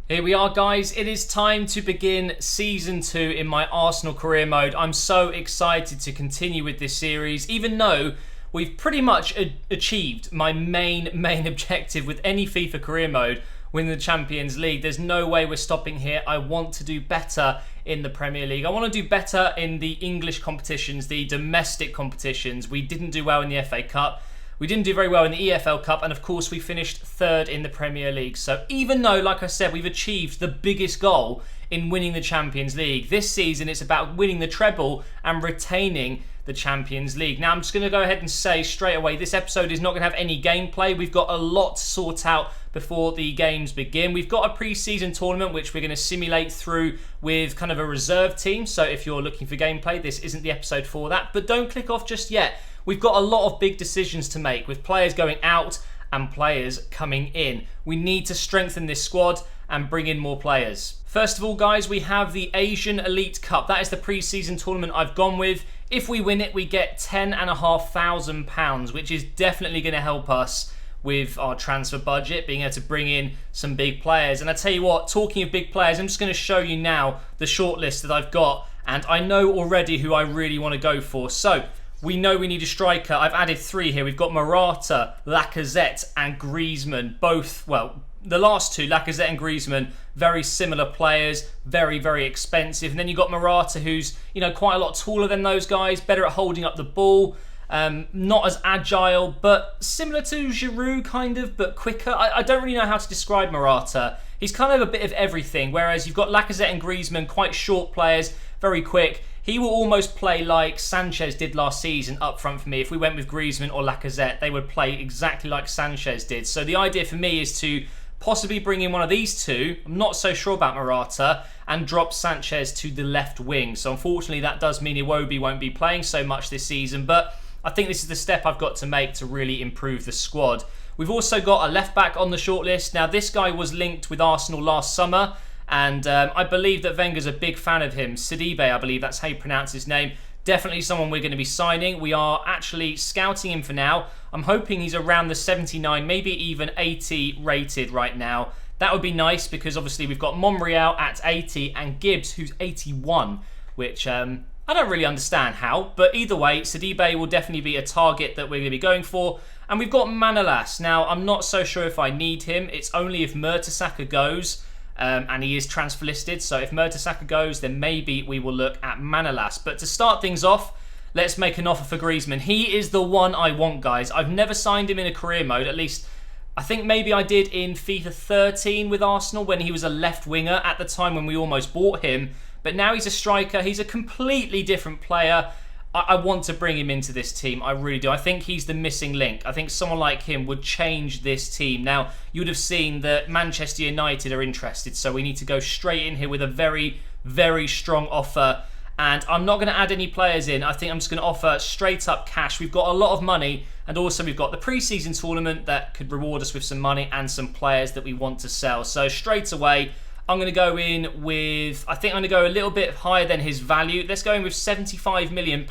Here we are, guys. It is time to begin Season 2 in my Arsenal career mode. I'm so excited to continue with this series, even though we've pretty much achieved my main objective with any FIFA career mode, win the Champions League. There's no way we're stopping here. I want to do better in the Premier League. I want to do better in the English competitions, the domestic competitions. We didn't do well in the FA Cup. We didn't do very well in the EFL Cup, and of course we finished third in the Premier League. So even though, like I said, we've achieved the biggest goal in winning the Champions League, this season it's about winning the treble and retaining the Champions League. Now I'm just going to go ahead and say straight away, this episode is not going to have any gameplay. We've got a lot to sort out before the games begin. We've got a pre-season tournament which we're going to simulate through with kind of a reserve team. So if you're looking for gameplay, this isn't the episode for that. But don't click off just yet. We've got a lot of big decisions to make with players going out and players coming in. We need to strengthen this squad and bring in more players. First of all, guys, we have the Asian Elite Cup. That is the pre-season tournament I've gone with. If we win it, we get £10,500, which is definitely going to help us with our transfer budget, being able to bring in some big players. And I tell you what, talking of big players, I'm just going to show you now the shortlist that I've got. And I know already who I really want to go for. So we know we need a striker. I've added 3 here. We've got Morata, Lacazette and Griezmann. Both, well, the last two, Lacazette and Griezmann, very similar players, very, very expensive. And then you've got Morata, who's, you know, quite a lot taller than those guys, better at holding up the ball, not as agile, but similar to Giroud, kind of, but quicker. I don't really know how to describe Morata. He's kind of a bit of everything, whereas you've got Lacazette and Griezmann, quite short players, very quick. He will almost play like Sanchez did last season up front for me. If we went with Griezmann or Lacazette, they would play exactly like Sanchez did. So the idea for me is to possibly bring in one of these two, I'm not so sure about Morata, and drop Sanchez to the left wing. So unfortunately that does mean Iwobi won't be playing so much this season, but I think this is the step I've got to make to really improve the squad. We've also got a left back on the shortlist. Now this guy was linked with Arsenal last summer, and I believe that Wenger's a big fan of him. Sidibe, I believe that's how you pronounce his name. Definitely someone we're going to be signing. We are actually scouting him for now. I'm hoping he's around the 79, maybe even 80 rated right now. That would be nice because obviously we've got Monreal at 80 and Gibbs who's 81, which I don't really understand how. But either way, Sidibe will definitely be a target that we're going to be going for. And we've got Manolas. Now, I'm not so sure if I need him. It's only if Mertesacker goes. And he is transfer listed, so if Mertesacker goes, then maybe we will look at Manolas. But to start things off, let's make an offer for Griezmann. He is the one I want, guys. I've never signed him in a career mode, at least I think maybe I did in FIFA 13 with Arsenal when he was a left winger at the time when we almost bought him. But now he's a striker. He's a completely different player. I want to bring him into this team. I really do. I think he's the missing link. I think someone like him would change this team. Now, you would have seen that Manchester United are interested, so we need to go straight in here with a very, very strong offer. And I'm not going to add any players in. I think I'm just going to offer straight up cash. We've got a lot of money, and also we've got the pre-season tournament that could reward us with some money and some players that we want to sell. So straight away, I'm going to go in with, I think I'm going to go a little bit higher than his value. Let's go in with £75 million.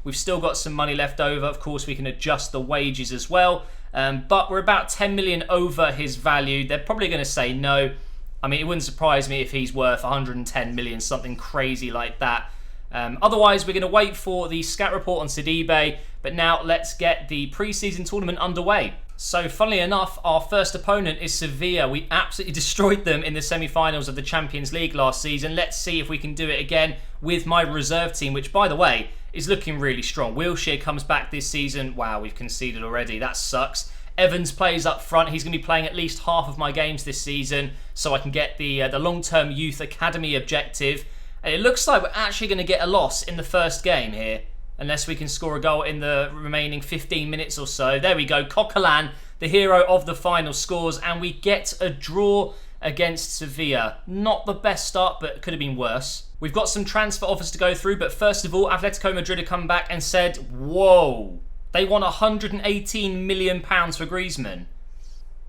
We've still got some money left over. Of course, we can adjust the wages as well. But we're about 10 million over his value. They're probably going to say no. I mean, it wouldn't surprise me if he's worth 110 million, something crazy like that. Otherwise, we're going to wait for the scout report on Sidibe. But now let's get the pre-season tournament underway. So, funnily enough, our first opponent is Sevilla. We absolutely destroyed them in the semi-finals of the Champions League last season. Let's see if we can do it again with my reserve team, which, by the way, is looking really strong. Wilshere comes back this season. Wow, we've conceded already. That sucks. Evans plays up front. He's going to be playing at least half of my games this season, so I can get the long-term youth academy objective. And it looks like we're actually going to get a loss in the first game here, unless we can score a goal in the remaining 15 minutes or so. There we go. Coquelin, the hero of the final, scores, and we get a draw against Sevilla. Not the best start, but it could have been worse. We've got some transfer offers to go through, but first of all, Atletico Madrid have come back and said, whoa, they want £118 million for Griezmann.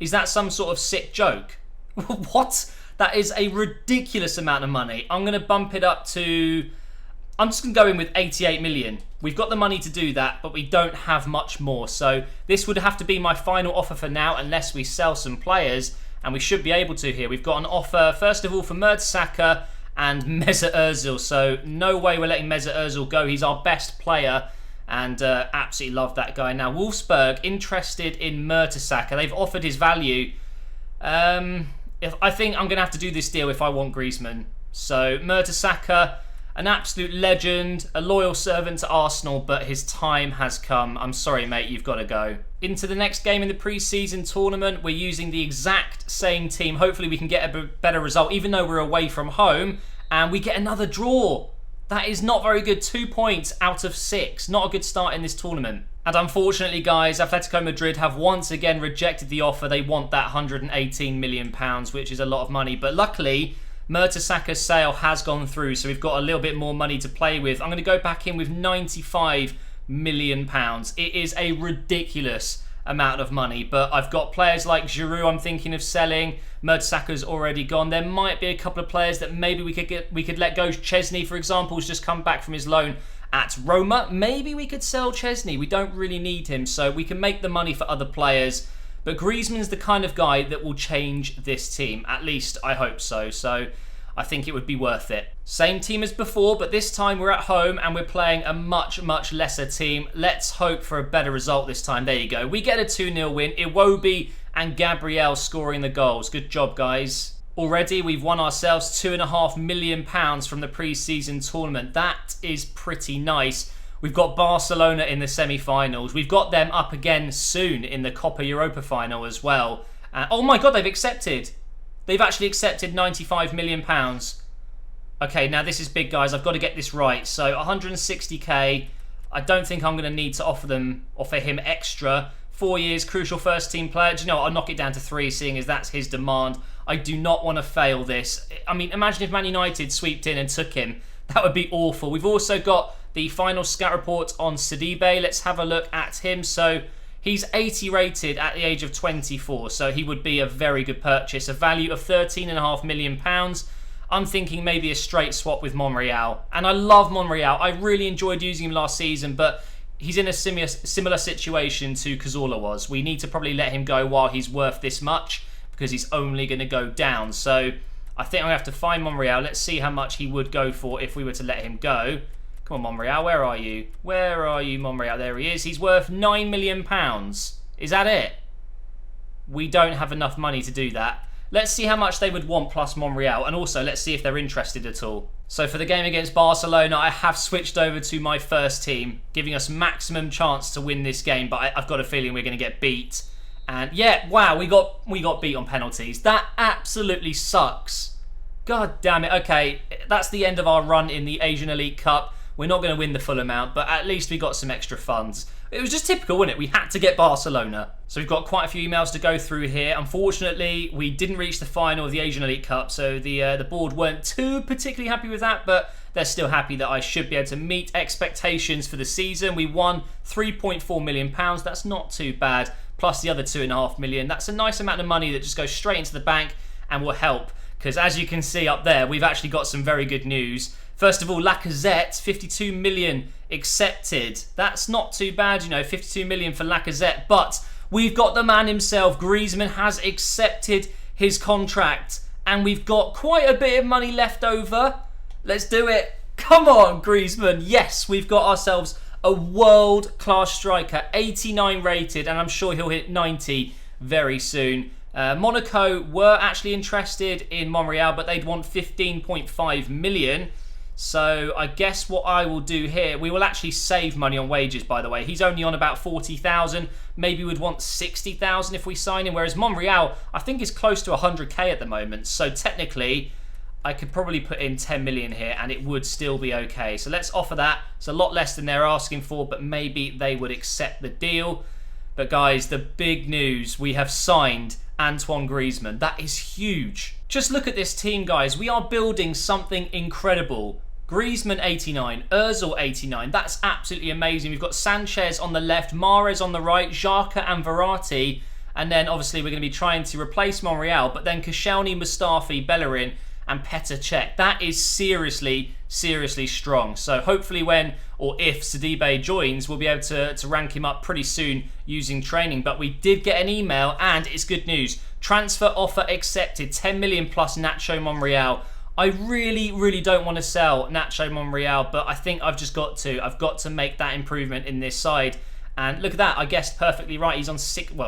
Is that some sort of sick joke? What? That is a ridiculous amount of money. I'm going to bump it up to, I'm just going to go in with 88 million. We've got the money to do that, but we don't have much more. So this would have to be my final offer for now, unless we sell some players. and we should be able to here. We've got an offer, first of all, for Mertesacker and Mesut Ozil. So no way we're letting Mesut Ozil go. He's our best player, and absolutely love that guy. Now, Wolfsburg interested in Mertesacker. They've offered his value. I think I'm going to have to do this deal if I want Griezmann. So Mertesacker, an absolute legend, a loyal servant to Arsenal, but his time has come. I'm sorry, mate, you've got to go. Into the next game in the pre-season tournament, we're using the exact same team. Hopefully we can get a better result, even though we're away from home, and we get another draw. That is not very good. 2 points out of 6. Not a good start in this tournament. And unfortunately, guys, Atletico Madrid have once again rejected the offer. They want that £118 million, which is a lot of money. But luckily, Mertesacker's sale has gone through, so we've got a little bit more money to play with. I'm going to go back in with £95 million. It is a ridiculous amount of money, but I've got players like Giroud I'm thinking of selling. Mertesacker's already gone. There might be a couple of players that maybe we could let go. Chesney, for example, has just come back from his loan at Roma. Maybe we could sell Chesney. We don't really need him, so we can make the money for other players. But Griezmann's the kind of guy that will change this team. At least I hope so. So I think it would be worth it. Same team as before, but this time we're at home and we're playing a much, much lesser team. Let's hope for a better result this time. There you go. We get a 2-0 win. Iwobi and Gabriel scoring the goals. Good job, guys. Already, we've won ourselves £2.5 million from the pre-season tournament. That is pretty nice. We've got Barcelona in the semi-finals. We've got them up again soon in the Copa Europa final as well. Oh my God, they've accepted. They've actually accepted £95 million. Okay, now this is big, guys. I've got to get this right. So 160k. I don't think I'm going to need to offer him extra. 4 years, crucial first team player. Do you know what? I'll knock it down to 3, seeing as that's his demand. I do not want to fail this. I mean, imagine if Man United sweeped in and took him. That would be awful. We've also got the final scout report on Sidibe. Let's have a look at him. So he's 80 rated at the age of 24. So he would be a very good purchase. A value of £13.5 million. I'm thinking maybe a straight swap with Monreal. And I love Monreal. I really enjoyed using him last season, but he's in a similar situation to Cazorla was. We need to probably let him go while he's worth this much, because he's only going to go down. So I think I'm going to have to find Monreal. Let's see how much he would go for if we were to let him go. Come on, Monreal, where are you? Where are you, Monreal? There he is. He's worth £9 million. Is that it? We don't have enough money to do that. Let's see how much they would want plus Monreal, and also let's see if they're interested at all. So for the game against Barcelona, I have switched over to my first team, giving us maximum chance to win this game, but I've got a feeling we're going to get beat. And yeah, wow, we got beat on penalties. That absolutely sucks. God damn it. Okay, that's the end of our run in the Asian Elite Cup. We're not going to win the full amount, but at least we got some extra funds. It was just typical, wasn't it? We had to get Barcelona. So we've got quite a few emails to go through here. Unfortunately, we didn't reach the final of the Asian Elite Cup, so the board weren't too particularly happy with that, but they're still happy that I should be able to meet expectations for the season. We won £3.4 million. That's not too bad. Plus the other £2.5 million. That's a nice amount of money that just goes straight into the bank and will help. Because as you can see up there, we've actually got some very good news. First of all, Lacazette, 52 million accepted. That's not too bad, you know, 52 million for Lacazette. But we've got the man himself. Griezmann has accepted his contract. And we've got quite a bit of money left over. Let's do it. Come on, Griezmann. Yes, we've got ourselves a world-class striker, 89 rated, and I'm sure he'll hit 90 very soon. Monaco were actually interested in Monreal, but they'd want 15.5 million. So I guess what I will do here, we will actually save money on wages, by the way. He's only on about 40,000. Maybe we'd want 60,000 if we sign him, whereas Monreal, I think, is close to 100k at the moment. So technically, I could probably put in 10 million here and it would still be okay. So let's offer that. It's a lot less than they're asking for, but maybe they would accept the deal. But guys, the big news, we have signed Antoine Griezmann. That is huge. Just look at this team, guys. We are building something incredible. Griezmann 89, Ozil 89. That's absolutely amazing. We've got Sanchez on the left, Mahrez on the right, Xhaka and Verratti. And then obviously we're going to be trying to replace Monreal, but then Koscielny, Mustafi, Bellerin and Petr Cech. That is seriously, seriously strong. So hopefully when or if Sidibe joins, we'll be able to rank him up pretty soon using training. But we did get an email, and it's good news. Transfer offer accepted, 10 million plus Nacho Monreal. I really, really don't want to sell Nacho Monreal, but I think I've just got to. I've got to make that improvement in this side. And look at that, I guessed perfectly right. He's on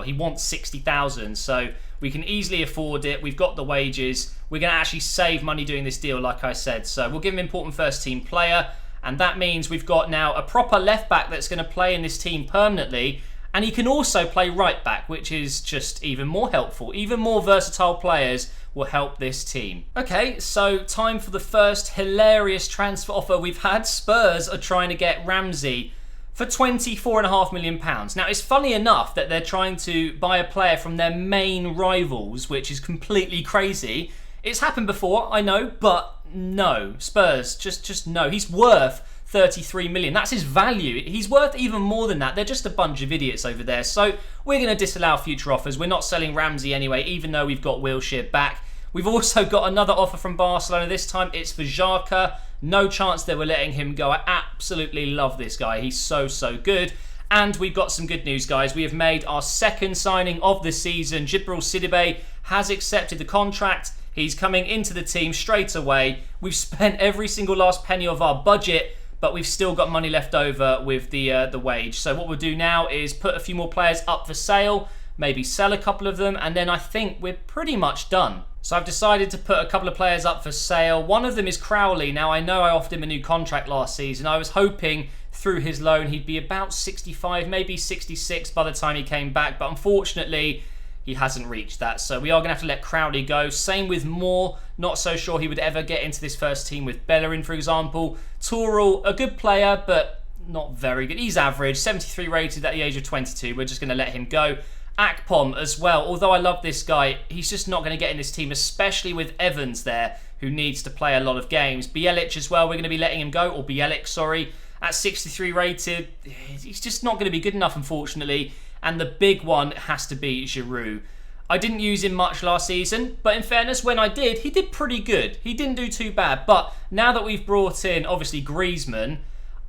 he wants 60,000, so we can easily afford it. We've got the wages. We're going to actually save money doing this deal, like I said. So we'll give him important first team player, and that means we've got now a proper left back that's going to play in this team permanently, and he can also play right back, which is just even more helpful. Even more versatile players will help this team. Okay, so time for the first hilarious transfer offer we've had. Spurs are trying to get Ramsey for £24.5 million. Now, it's funny enough that they're trying to buy a player from their main rivals, which is completely crazy. It's happened before, I know, but no. Spurs, just no. He's worth 33 million. That's his value. He's worth even more than that. They're just a bunch of idiots over there. So we're going to disallow future offers. We're not selling Ramsey anyway, even though we've got Wilshere back. We've also got another offer from Barcelona. This time it's for Xhaka. No chance they were letting him go. I absolutely love this guy. He's so, so good. And we've got some good news, guys. We have made our second signing of the season. Djibril Sidibe has accepted the contract. He's coming into the team straight away. We've spent every single last penny of our budget, but we've still got money left over with the wage. So what we'll do now is put a few more players up for sale, maybe sell a couple of them, and then I think we're pretty much done. So I've decided to put a couple of players up for sale. One of them is Crowley. Now, I know I offered him a new contract last season. I was hoping through his loan he'd be about 65, maybe 66 by the time he came back, but unfortunately he hasn't reached that. So we are going to have to let Crowley go. Same with Moore. Not so sure he would ever get into this first team with Bellerin, for example. Tourelle, a good player, but not very good. He's average, 73 rated at the age of 22. We're just going to let him go. Akpom as well. Although I love this guy, he's just not going to get in this team, especially with Evans there, who needs to play a lot of games. Bjelic as well, we're going to be letting him go, or Bjelic, sorry, at 63 rated. He's just not going to be good enough, unfortunately. And the big one has to be Giroud. I didn't use him much last season, but in fairness, when I did, he did pretty good. He didn't do too bad. But now that we've brought in, obviously, Griezmann,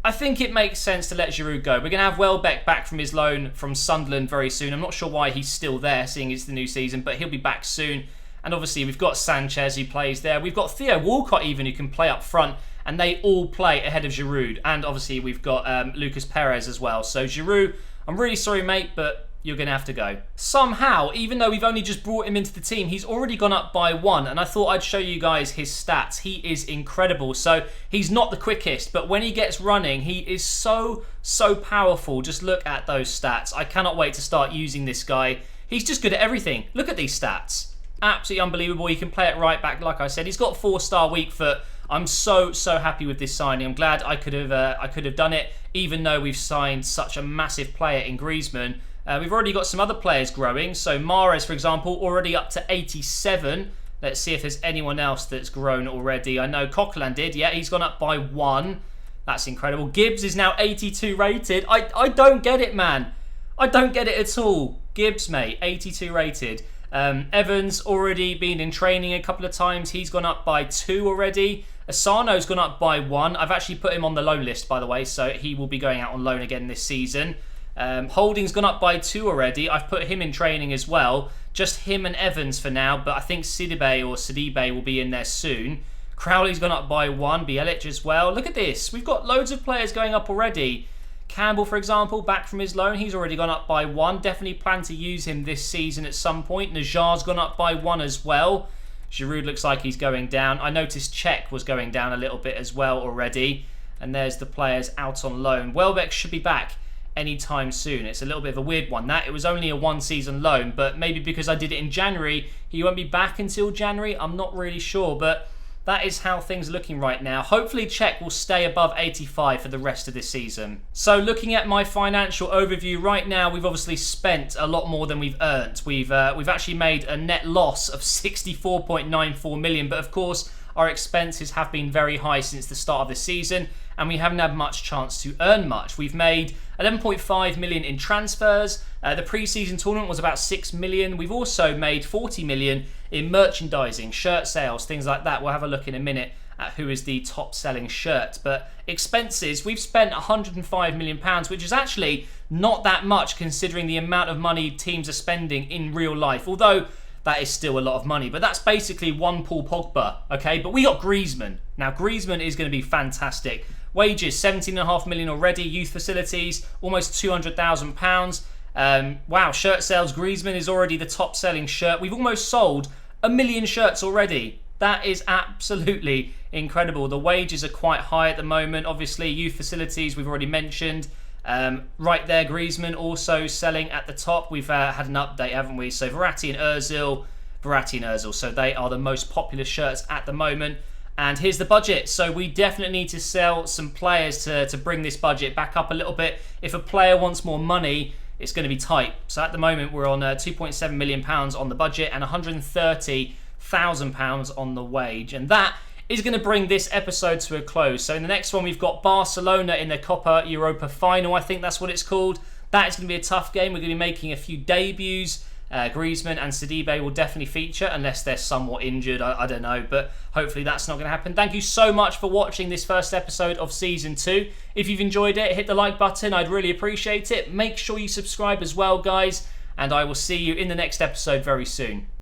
I think it makes sense to let Giroud go. We're going to have Welbeck back from his loan from Sunderland very soon. I'm not sure why he's still there, seeing it's the new season, but he'll be back soon. And obviously, we've got Sanchez who plays there. We've got Theo Walcott even who can play up front, and they all play ahead of Giroud. And obviously, we've got Lucas Perez as well. So Giroud, I'm really sorry, mate, but you're going to have to go. Somehow, even though we've only just brought him into the team, he's already gone up by 1, and I thought I'd show you guys his stats. He is incredible. So he's not the quickest, but when he gets running, he is so, so powerful. Just look at those stats. I cannot wait to start using this guy. He's just good at everything. Look at these stats. Absolutely unbelievable. He can play it right back, like I said. He's got 4-star weak foot. I'm so, so happy with this signing. I'm glad I could have done it, even though we've signed such a massive player in Griezmann. We've already got some other players growing. So Mahrez, for example, already up to 87. Let's see if there's anyone else that's grown already. I know Coquelin did. Yeah, he's gone up by 1. That's incredible. Gibbs is now 82 rated. I don't get it, man. I don't get it at all. Gibbs, mate, 82 rated. Evans already been in training a couple of times. He's gone up by 2 already. Asano's gone up by 1. I've actually put him on the loan list, by the way, so he will be going out on loan again this season. Holding's gone up by 2 already. I've put him in training as well. Just him and Evans for now, but I think Sidibe will be in there soon. Crowley's gone up by 1. Bjelic as well. Look at this. We've got loads of players going up already. Campbell, for example, back from his loan. He's already gone up by 1. Definitely plan to use him this season at some point. Najar's gone up by 1 as well. Giroud looks like he's going down. I noticed Cech was going down a little bit as well already. And there's the players out on loan. Welbeck should be back anytime soon. It's a little bit of a weird one. That it was only a 1-season loan, but maybe because I did it in January, he won't be back until January. I'm not really sure, but that is how things are looking right now. Hopefully Cech will stay above 85 for the rest of this season. So looking at my financial overview right now, we've obviously spent a lot more than we've earned. We've actually made a net loss of 64.94 million, but of course our expenses have been very high since the start of the season, and we haven't had much chance to earn much. We've made 11.5 million in transfers. The pre-season tournament was about 6 million. We've also made 40 million in merchandising, shirt sales, things like that. We'll have a look in a minute at who is the top selling shirt. But expenses, we've spent 105 million pounds, which is actually not that much considering the amount of money teams are spending in real life, although that is still a lot of money. But that's basically one Paul Pogba, okay? But we got Griezmann. Now, Griezmann is going to be fantastic. Wages, 17.5 million already. Youth facilities, almost £200,000. Wow, shirt sales, Griezmann is already the top selling shirt. We've almost sold 1 million shirts already. That is absolutely incredible. The wages are quite high at the moment. Obviously, youth facilities, we've already mentioned. Right there, Griezmann also selling at the top. We've had an update, haven't we? So Verratti and Ozil. So they are the most popular shirts at the moment. And here's the budget. So we definitely need to sell some players to bring this budget back up a little bit. If a player wants more money, it's going to be tight. So at the moment, we're on £2.7 million on the budget and £130,000 on the wage. And that is going to bring this episode to a close. So in the next one, we've got Barcelona in the Copa Europa final. I think that's what it's called. That is going to be a tough game. We're going to be making a few debuts. Griezmann and Sidibe will definitely feature unless they're somewhat injured. I don't know, but hopefully that's not going to happen. Thank you so much for watching this first episode of Season 2. If you've enjoyed it, hit the like button. I'd really appreciate it. Make sure you subscribe as well, guys, and I will see you in the next episode very soon.